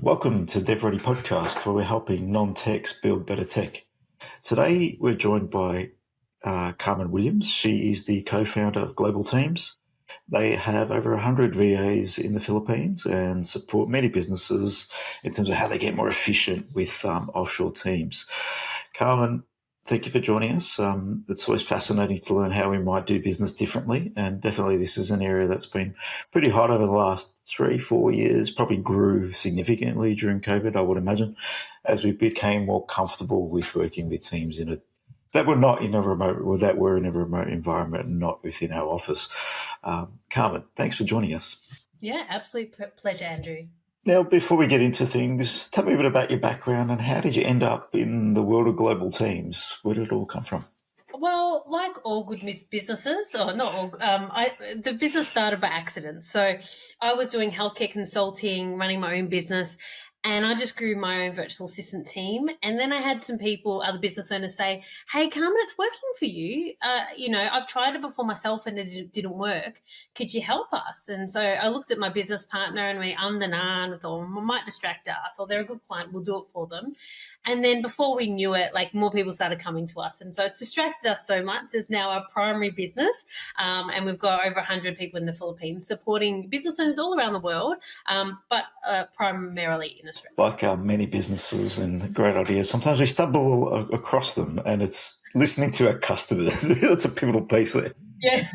Welcome to DevReady Podcast, where we're helping non-techs build better tech. Today, we're joined by Carmen Williams. She is the co-founder of Global Teams. They have over 100 VAs in the Philippines and support many businesses in terms of how they get more efficient with offshore teams. Carmen, thank you for joining us. It's always fascinating to learn how we might do business differently, and definitely this is an area that's been pretty hot over the last 3-4 years, probably grew significantly during COVID, I would imagine, as we became more comfortable with working with teams that were in a remote environment and not within our office. Carmen, thanks for joining us. Yeah, absolute pleasure, Andrew. Now, before we get into things, tell me a bit about your background and how did you end up in the world of global teams? Where did it all come from? Well, like all good businesses, or not all, the business started by accident. So I was doing healthcare consulting, running my own business, and I just grew my own virtual assistant team. And then I had some other business owners say, hey, Carmen, it's working for you. I've tried it before myself and it didn't work. Could you help us? And so I looked at my business partner and we and thought, well, might distract us, or they're a good client, we'll do it for them. And then before we knew it, more people started coming to us. And so it's distracted us so much. It's now our primary business. And we've got over 100 people in the Philippines supporting business owners all around the world, but primarily in Australia. Like many businesses and great ideas, sometimes we stumble across them, and it's listening to our customers. That's a pivotal piece there. Yeah.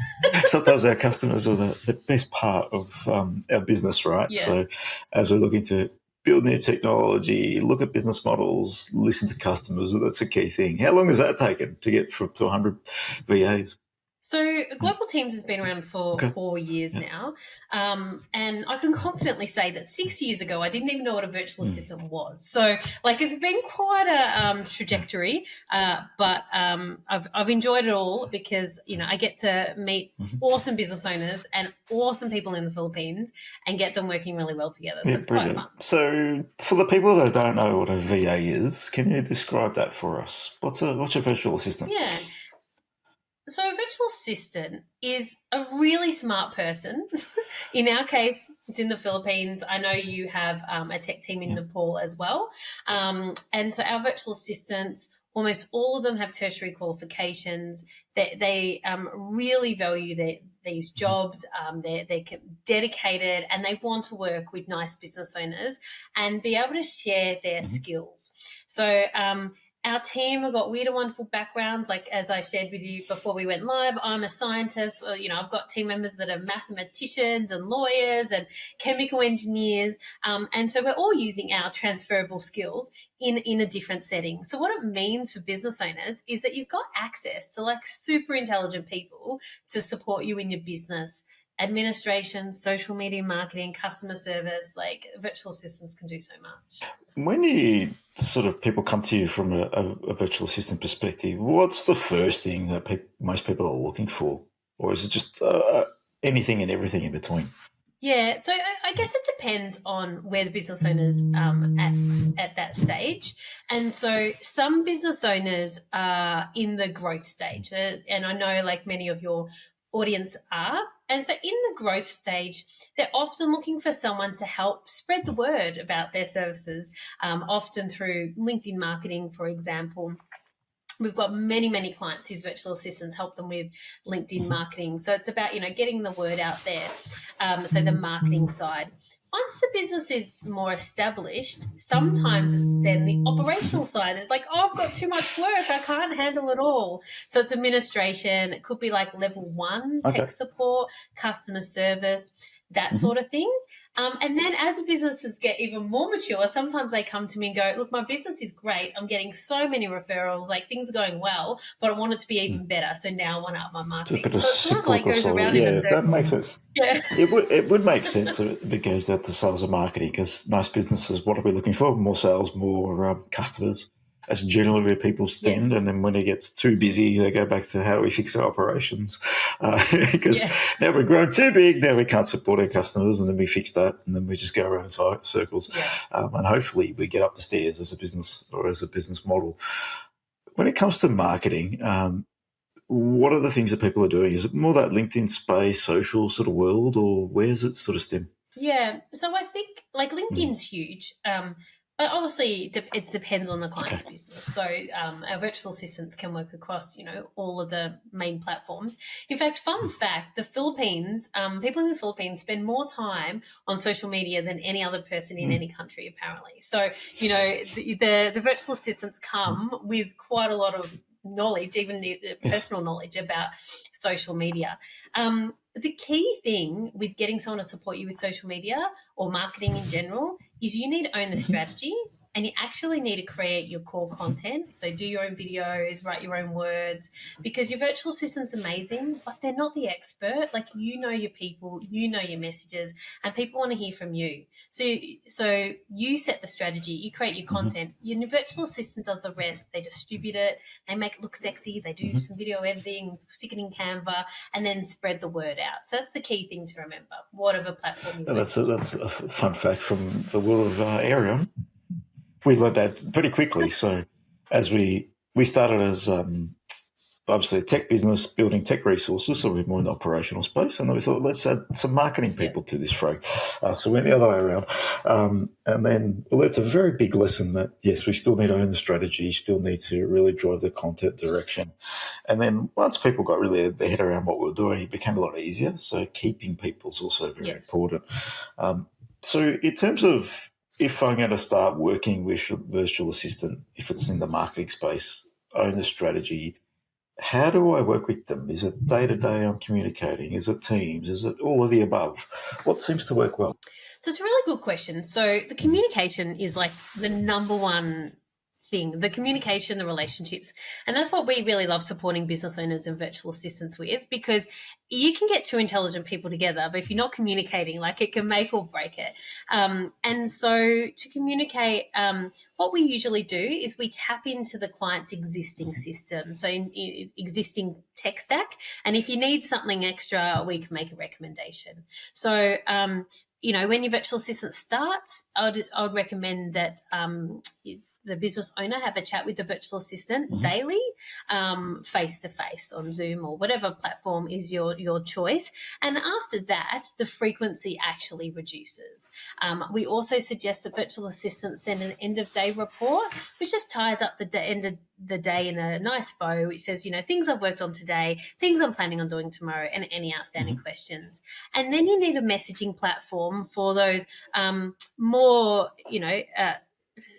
Sometimes our customers are the best part of our business, right? Yeah. So as we're looking to build new technology, look at business models, listen to customers, that's a key thing. How long has that taken to get to 100 VAs? So Global Teams has been around for 4 years now, and I can confidently say that 6 years ago I didn't even know what a virtual assistant was. So it's been quite a trajectory, but I've enjoyed it all because I get to meet awesome business owners and awesome people in the Philippines and get them working really well together. So it's brilliant. quite fun. So for the people that don't know what a VA is, can you describe that for us? What's a virtual assistant? Yeah. So a virtual assistant is a really smart person. In our case, it's in the Philippines. I know you have a tech team in Nepal as well. And so our virtual assistants, almost all of them have tertiary qualifications. They really value these jobs. They're dedicated and they want to work with nice business owners and be able to share their skills. So our team have got weird and wonderful backgrounds. As I shared with you before we went live, I'm a scientist. I've got team members that are mathematicians and lawyers and chemical engineers. And so we're all using our transferable skills in a different setting. So what it means for business owners is that you've got access to super intelligent people to support you in your business. Administration, social media marketing, customer service, virtual assistants can do so much. When people come to you from a virtual assistant perspective, what's the first thing that most people are looking for? Or is it just anything and everything in between? Yeah, so I guess it depends on where the business owner's at that stage. And so some business owners are in the growth stage. And I know many of your audience are. And so in the growth stage, they're often looking for someone to help spread the word about their services, often through LinkedIn marketing, for example. We've got many, many clients whose virtual assistants help them with LinkedIn marketing. So it's about, getting the word out there. So the marketing side. Once the business is more established, sometimes it's then the operational side. It's I've got too much work. I can't handle it all. So it's administration. It could be level 1 tech support, customer service, that sort of thing. And then as the businesses get even more mature, sometimes they come to me and go, look, my business is great. I'm getting so many referrals, things are going well, but I want it to be even better. So now I want to up my marketing. So it's sort of goes around in a circle. That makes sense. Yeah. It would make sense if it goes out to sales and marketing, because most businesses, what are we looking for? More sales, more customers. That's generally where people stand. Yes. And then when it gets too busy, they go back to how do we fix our operations? Because now we've grown too big, now we can't support our customers, and then we fix that, and then we just go around in circles. Yeah. And hopefully we get up the stairs as a business or as a business model. When it comes to marketing, what are the things that people are doing? Is it more that LinkedIn space, social sort of world, or where's it sort of stem? Yeah. So I think like LinkedIn's huge. But obviously it depends on the client's business. So our virtual assistants can work across, all of the main platforms. In fact, fun fact, the Philippines, people in the Philippines spend more time on social media than any other person in any country, apparently. So, the virtual assistants come with quite a lot of knowledge, even the personal knowledge about social media. The key thing with getting someone to support you with social media or marketing in general is you need to own the strategy, and you actually need to create your core content. So do your own videos, write your own words, because your virtual assistant's amazing, but they're not the expert. Like, your people, your messages, and people want to hear from you. So you set the strategy, you create your content. Your virtual assistant does the rest. They distribute it, they make it look sexy, they do some video editing, stick it in Canva, and then spread the word out. So that's the key thing to remember, whatever platform you're That's a fun fact from the world of Arion. We learned that pretty quickly. So as we started as obviously a tech business, building tech resources, so we're more in the operational space, and then we thought, let's add some marketing people to this fray. So we went the other way around. And then we learned a very big lesson that, yes, we still need to own the strategy, still need to really drive the content direction. And then once people got really their head around what we were doing, it became a lot easier. So keeping people is also very important. So in terms of, if I'm going to start working with a virtual assistant, if it's in the marketing space, own the strategy, how do I work with them? Is it day-to-day I'm communicating? Is it Teams? Is it all of the above? What seems to work well? So it's a really good question. So the communication is like the number one thing, the communication, the relationships. And that's what we really love supporting business owners and virtual assistants with, because you can get two intelligent people together, but if you're not communicating, like, it can make or break it. And so to communicate, what we usually do is we tap into the client's existing system, so in existing tech stack. And if you need something extra, we can make a recommendation. So, when your virtual assistant starts, I would recommend that the business owner have a chat with the virtual assistant daily, face-to-face on Zoom or whatever platform is your choice. And after that, the frequency actually reduces. We also suggest that virtual assistants send an end-of-day report, which just ties up the end of the day in a nice bow, which says, things I've worked on today, things I'm planning on doing tomorrow, and any outstanding questions. And then you need a messaging platform for those more,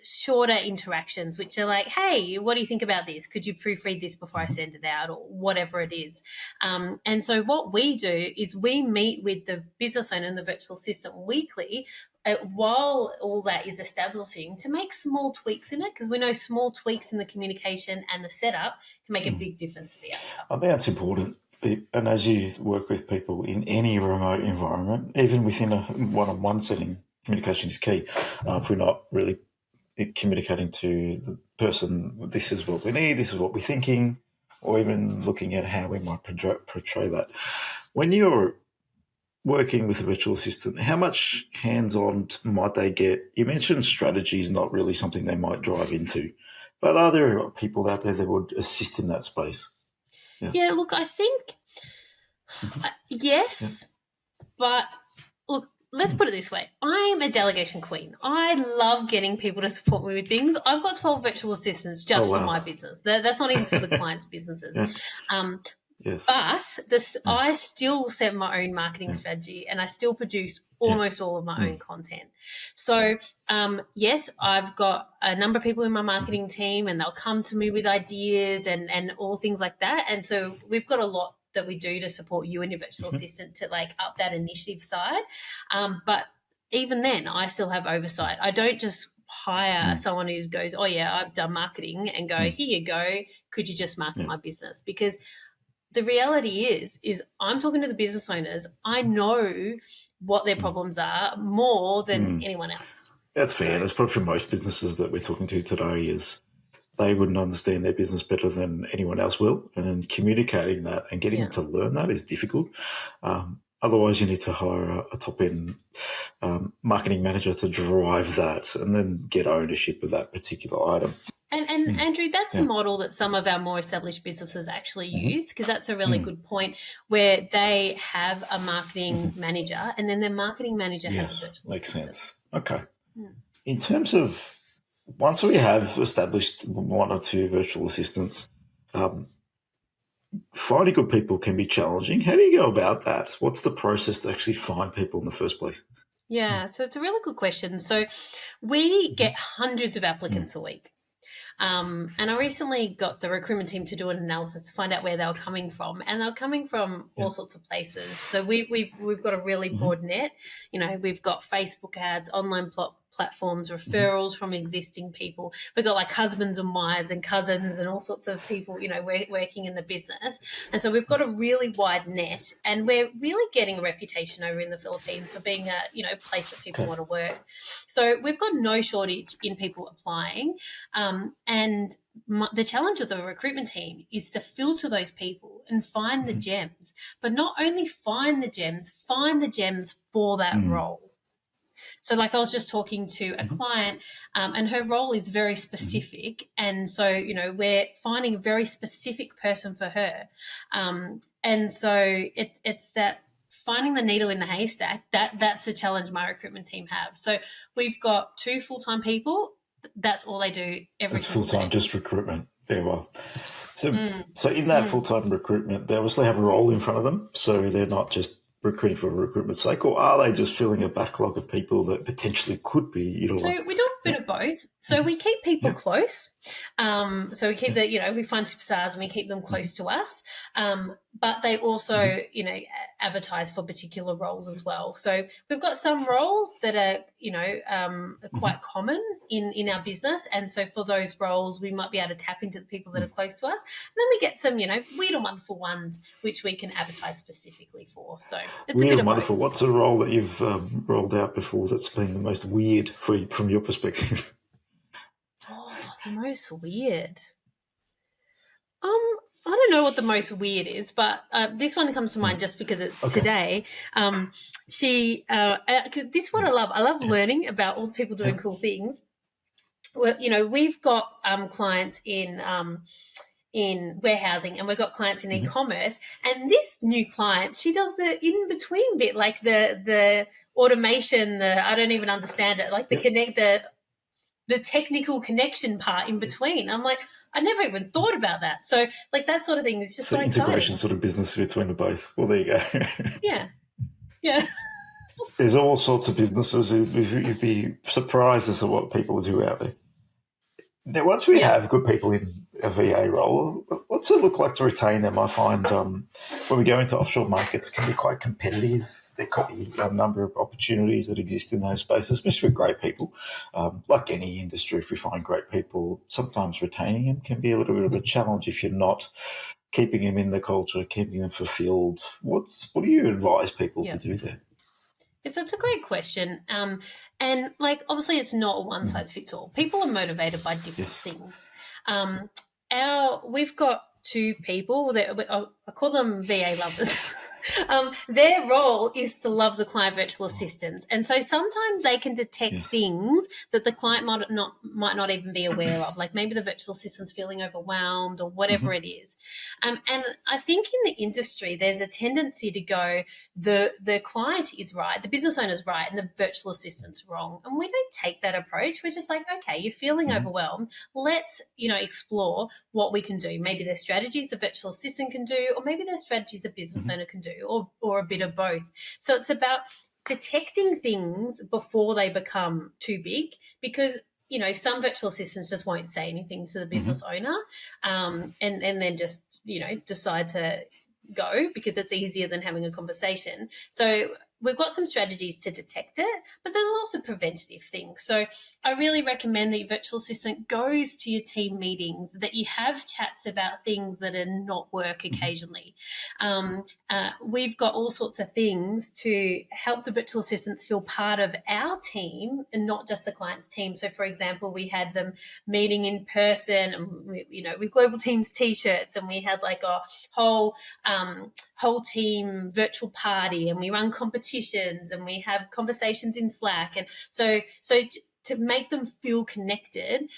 shorter interactions, which are like, hey, what do you think about this? Could you proofread this before I send it out, or whatever it is? And so what we do is we meet with the business owner and the virtual assistant weekly while all that is establishing, to make small tweaks in it, because we know small tweaks in the communication and the setup can make a big difference to the outcome. I think that's important. And as you work with people in any remote environment, even within a one-on-one setting, communication is key. If we're not really communicating to the person, this is what we need, this is what we're thinking, or even looking at how we might portray that. When you're working with a virtual assistant, how much hands-on might they get? You mentioned strategy is not really something they might drive into, but are there people out there that would assist in that space? Yeah, look, I think yes, but look, let's put it this way. I'm a delegation queen. I love getting people to support me with things. I've got 12 virtual assistants just for my business. That's not even for the client's businesses. Yes. But I still set my own marketing strategy, and I still produce almost all of my own content. So, yes, I've got a number of people in my marketing team, and they'll come to me with ideas and all things like that. And so we've got a lot that we do to support you and your virtual assistant to like up that initiative side. But even then, I still have oversight. I don't just hire someone who goes, oh yeah, I've done marketing, and go, here you go, could you just market my business? Because the reality is I'm talking to the business owners. I know what their problems are more than anyone else. That's fair. That's probably for most businesses that we're talking to today, is they wouldn't understand their business better than anyone else will. And in communicating that and getting them to learn that is difficult. Otherwise, you need to hire a top-end marketing manager to drive that and then get ownership of that particular item. And Andrew, that's a model that some of our more established businesses actually use, because that's a really good point, where they have a marketing manager and then their marketing manager has a virtual assistant. Makes sense. Okay. In terms of, once we have established one or two virtual assistants, finding good people can be challenging. How do you go about that? What's the process to actually find people in the first place? Yeah, so it's a really good question. So we get hundreds of applicants a week. And I recently got the recruitment team to do an analysis to find out where they were coming from, and they're coming from all sorts of places. So we've got a really broad net. You know, we've got Facebook ads, online platforms, referrals from existing people. We've got like husbands and wives and cousins and all sorts of people, you know, working in the business. And so we've got a really wide net, and we're really getting a reputation over in the Philippines for being a, you know, place that people want to work. So we've got no shortage in people applying. And the challenge of the recruitment team is to filter those people and find the gems, but not only find the gems for that role. So like I was just talking to a client and her role is very specific. And so, you know, we're finding a very specific person for her. And so it's that finding the needle in the haystack, that's the challenge my recruitment team have. So we've got 2 full-time people. That's all they do every That's full-time, just recruitment. Very well. So in that full-time recruitment, they obviously have a role in front of them. So they're not just recruiting for recruitment's sake, or are they just filling a backlog of people that potentially could be utilised? So we do a bit of both. So we keep people close. So we keep you know, we find superstars and we keep them close to us. But they also, you know, advertise for particular roles as well. So we've got some roles that are, you know, quite common in our business. And so for those roles, we might be able to tap into the people that are close to us. And then we get some, you know, weird and wonderful ones, which we can advertise specifically for. So it's weird a bit and wonderful. Both. What's a role that you've rolled out before that's been the most weird from your perspective? Oh, the most weird. I don't know what the most weird is, but this one comes to mind just because it's today. This is what I love. I love learning about all the people doing cool things. Well, you know, we've got clients in warehousing, and we've got clients in e-commerce. And this new client, she does the in-between bit, like the automation. I don't even understand it, like the technical connection part in between. I'm like, I never even thought about that. So, like, that sort of thing is just so integration exciting. sort of business between the both. Well, there you go. Yeah. There's all sorts of businesses. You'd be surprised as to what people do out there. Now, once we have good people in a VA role, what's it look like to retain them? I find when we go into offshore markets, it can be quite competitive. There could be a number of opportunities that exist in those spaces, especially for great people. Like any industry, if we find great people, sometimes retaining them can be a little bit of a challenge if you're not keeping them in the culture, keeping them fulfilled. What do you advise people to do there? It's a great question. And like, obviously it's not a one size fits all. People are motivated by different things. We've got 2 people that I call them VA lovers. Their role is to love the client virtual assistants, and so sometimes they can detect things that the client might not even be aware of, like maybe the virtual assistant's feeling overwhelmed or whatever it is. And I think in the industry there's a tendency to go, the client is right, the business owner's right, and the virtual assistant's wrong. And we don't take that approach. We're just like, okay, you're feeling overwhelmed. Let's, you know, explore what we can do. Maybe there's strategies the virtual assistant can do, or maybe there's strategies the business owner can do, or a bit of both. So it's about detecting things before they become too big, because, you know, some virtual assistants just won't say anything to the business owner, and then just, you know, decide to go because it's easier than having a conversation. So we've got some strategies to detect it, but there's also preventative things. So I really recommend that your virtual assistant goes to your team meetings, that you have chats about things that are not work occasionally. We've got all sorts of things to help the virtual assistants feel part of our team and not just the client's team. So, for example, we had them meeting in person, and you know, with Global Teams T-shirts, and we had like a whole team virtual party, and we run competitions, and we have conversations in Slack, and so to make them feel connected,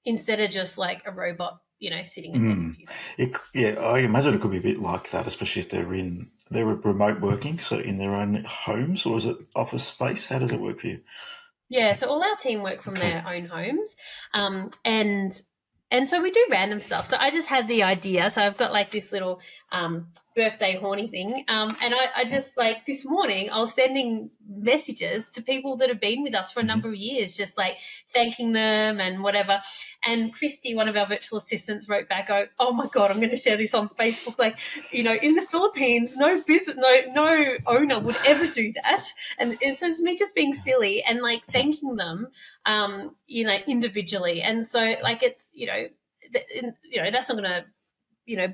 instead of just like a robot, sitting at their computer. I imagine it could be a bit like that, especially if they're remote working, so in their own homes, or is it office space? How does it work for you? Yeah, so all our team work from their own homes, and so we do random stuff. So I just had the idea. So I've got like this little birthday horny thing, and I just like this morning I was sending messages to people that have been with us for a number of years, just like thanking them and whatever. And Christy, one of our virtual assistants, wrote back, "Oh my God, I'm going to share this on Facebook. Like, in the Philippines, no business, no owner would ever do that." And so it's me just being silly and like thanking them, individually. And so like it's, that's not going to,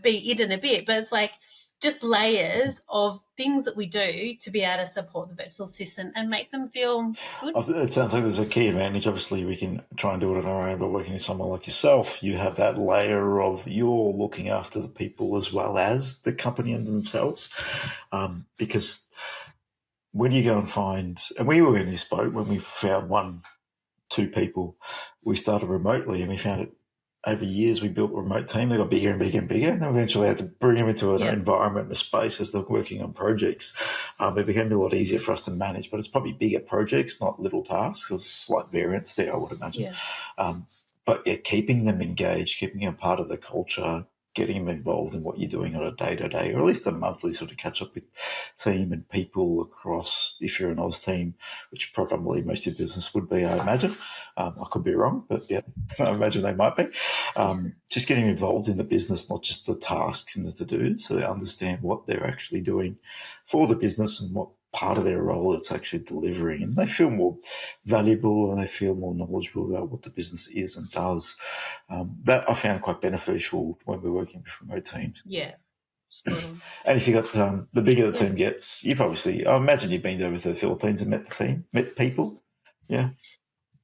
be it in a bit, but it's like just layers of things that we do to be able to support the virtual assistant and make them feel good. It sounds like there's a key advantage. Obviously, we can try and do it on our own, but working with someone like yourself, you have that layer of you're looking after the people as well as the company and themselves. Because when you go and find, and we were in this boat when we found 2 people, we started remotely and we found it over years. We built a remote team. They got bigger and bigger and bigger, and then eventually had to bring them into an environment, a space as they're working on projects. It became a lot easier for us to manage, but it's probably bigger projects, not little tasks. There's slight variance there, I would imagine. But keeping them engaged, keeping them part of the culture, getting them involved in what you're doing on a day-to-day, or at least a monthly sort of catch up with team and people across, if you're an Oz team, which probably most of your business would be, I imagine. I could be wrong, but I imagine they might be. Just getting involved in the business, not just the tasks and the to-do, so they understand what they're actually doing for the business and what part of their role it's actually delivering, and they feel more valuable and they feel more knowledgeable about what the business is and does. That I found quite beneficial when we're working with remote teams. Yeah. And if you got the bigger the team gets, you've obviously, I imagine you've been there with the Philippines and met the team, met people. Yeah.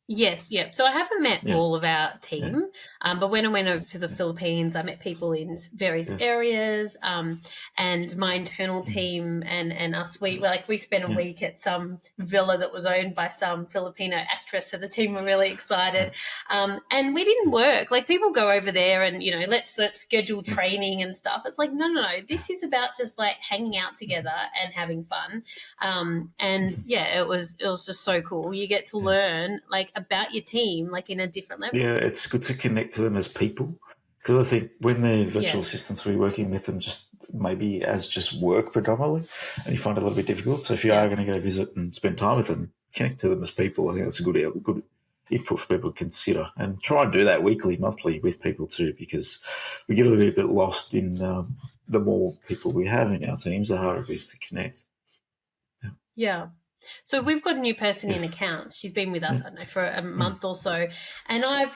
Yes, yeah. So I haven't met all of our team, but when I went over to the Philippines, I met people in various areas, and my internal team and us. We spent a week at some villa that was owned by some Filipino actress, so the team were really excited. And we didn't work. Like people go over there and let's schedule training and stuff. It's like no. This is about just like hanging out together and having fun. It was just so cool. You get to learn like about your team, like in a different level. Yeah, it's good to connect to them as people, because I think when they're virtual assistants, we're working with them just maybe as just work predominantly, and you find it a little bit difficult. So if you are going to go visit and spend time with them, connect to them as people. I think that's a good input for people to consider, and try and do that weekly, monthly with people too, because we get a little bit lost in the more people we have in our teams, the harder it is to connect. Yeah. So we've got a new person in accounts. She's been with us, I don't know, for a month or so, and I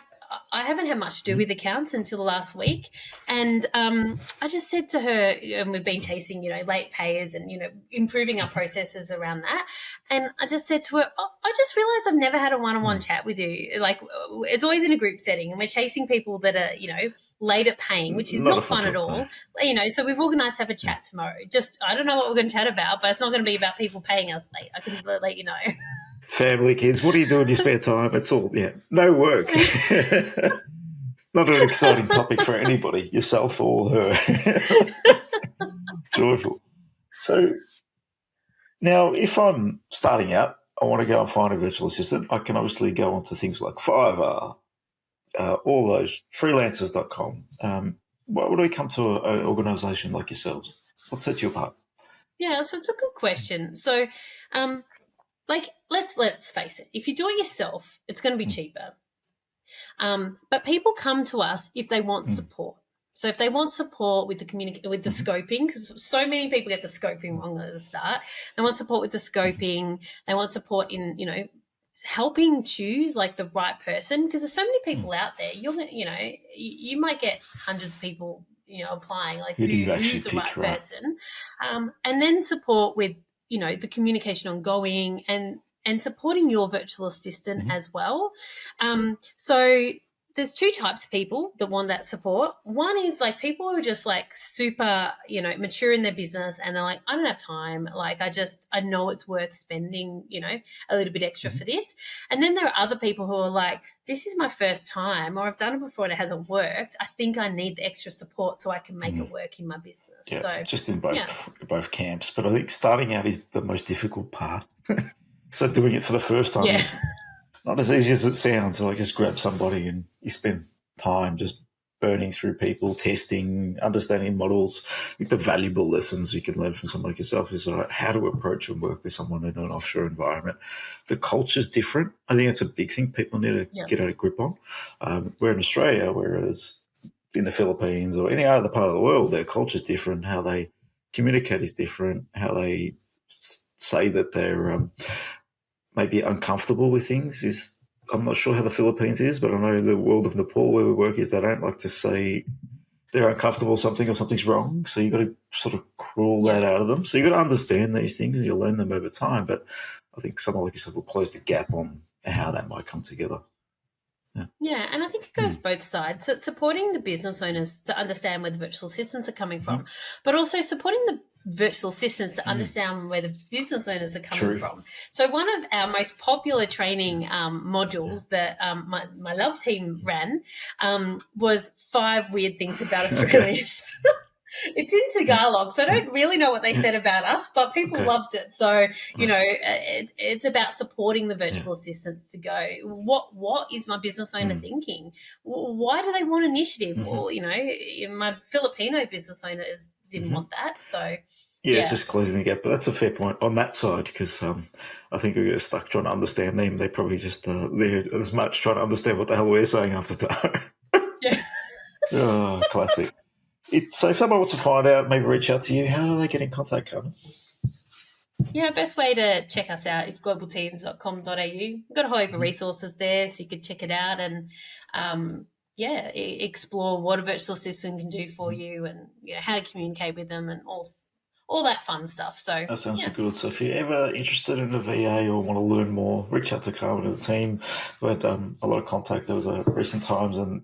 haven't had much to do with accounts until last week. And I just said to her, and we've been chasing, late payers and, improving our processes around that. And I just said to her, I just realised I've never had a one-on-one chat with you. Like it's always in a group setting, and we're chasing people that are, late at paying, which is not fun at all. No. So we've organised to have a chat tomorrow. Just, I don't know what we're going to chat about, but it's not going to be about people paying us late. I can let you know. Family, kids, what do you do in your spare time? It's all, no work. Not an exciting topic for anybody, yourself or her. Joyful. So now if I'm starting out, I want to go and find a virtual assistant. I can obviously go onto things like Fiverr, all those, freelancers.com. Why would I come to an organisation like yourselves? What sets you apart? Yeah, so it's a good question. So, let's face it. If you do it yourself, it's going to be cheaper. But people come to us if they want support. So if they want support with the scoping, because so many people get the scoping wrong at the start. They want support with the scoping. They want support in helping choose like the right person, because there's so many people out there. You might get hundreds of people applying. Like who's the right person, and then support with the communication ongoing and supporting your virtual assistant as well. So there's two types of people that want that support. One is like people who are just like super, mature in their business, and they're like, I don't have time. Like, I know it's worth spending, a little bit extra for this. And then there are other people who are like, this is my first time, or I've done it before and it hasn't worked. I think I need the extra support so I can make it work in my business. Yeah, so just in both camps. But I think starting out is the most difficult part. So doing it for the first time is not as easy as it sounds. Like, just grab somebody and you spend time just burning through people, testing, understanding models. I think the valuable lessons you can learn from someone like yourself is how to approach and work with someone in an offshore environment. The culture's different. I think it's a big thing people need to get a grip on. We're in Australia, whereas in the Philippines or any other part of the world, their culture's different. How they communicate is different. How they say that they're maybe uncomfortable with things is, I'm not sure how the Philippines is, but I know the world of Nepal where we work is they don't like to say they're uncomfortable with something or something's wrong. So you've got to sort of crawl that out of them. So you've got to understand these things and you'll learn them over time. But I think someone like yourself will close the gap on how that might come together. Yeah, and I think it goes both sides. So it's supporting the business owners to understand where the virtual assistants are coming from, but also supporting the virtual assistants to understand where the business owners are coming from. So one of our most popular training modules that my love team ran was 5 weird things about Australians. It's in Tagalog, so I don't really know what they said about us, but people loved it. So, it's about supporting the virtual assistants to go, what is my business owner thinking? Why do they want initiative? Well, my Filipino business owners didn't want that. So, it's just closing the gap. But that's a fair point on that side, because I think we get stuck trying to understand them. They probably just they're as much trying to understand what the hell we're saying after that. Oh, classic. So if someone wants to find out, maybe reach out to you, how do they get in contact, Carmen? Yeah, best way to check us out is globalteams.com.au. We've got a whole heap of resources there, so you could check it out and, explore what a virtual assistant can do for you, and how to communicate with them, and all that fun stuff. So that sounds good. So if you're ever interested in a VA or want to learn more, reach out to Carmen and the team. We had a lot of contact over recent times, and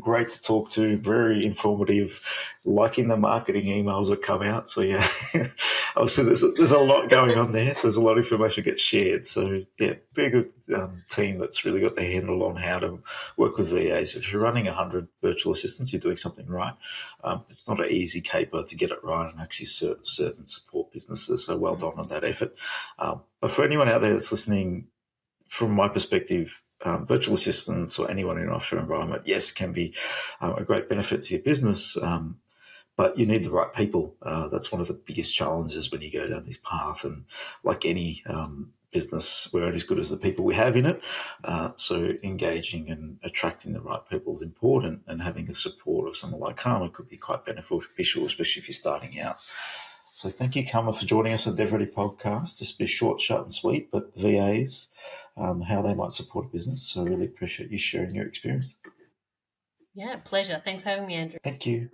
great to talk to, very informative, liking the marketing emails that come out. So obviously there's a lot going on there, so there's a lot of information gets shared. So very good team that's really got their handle on how to work with VAs. If you're running 100 virtual assistants, you're doing something right. It's not an easy caper to get it right and actually serve and support businesses. So well done on that effort. But for anyone out there that's listening, from my perspective, virtual assistants or anyone in an offshore environment, yes, can be a great benefit to your business, but you need the right people. That's one of the biggest challenges when you go down this path. And like any business, we're only as good as the people we have in it. So engaging and attracting the right people is important, and having the support of someone like Carmen could be quite beneficial, especially if you're starting out. So thank you, Carmen, for joining us on DevReady Podcast. This will be short, sharp and sweet, but VAs, how they might support a business. So I really appreciate you sharing your experience. Yeah, pleasure. Thanks for having me, Andrew. Thank you.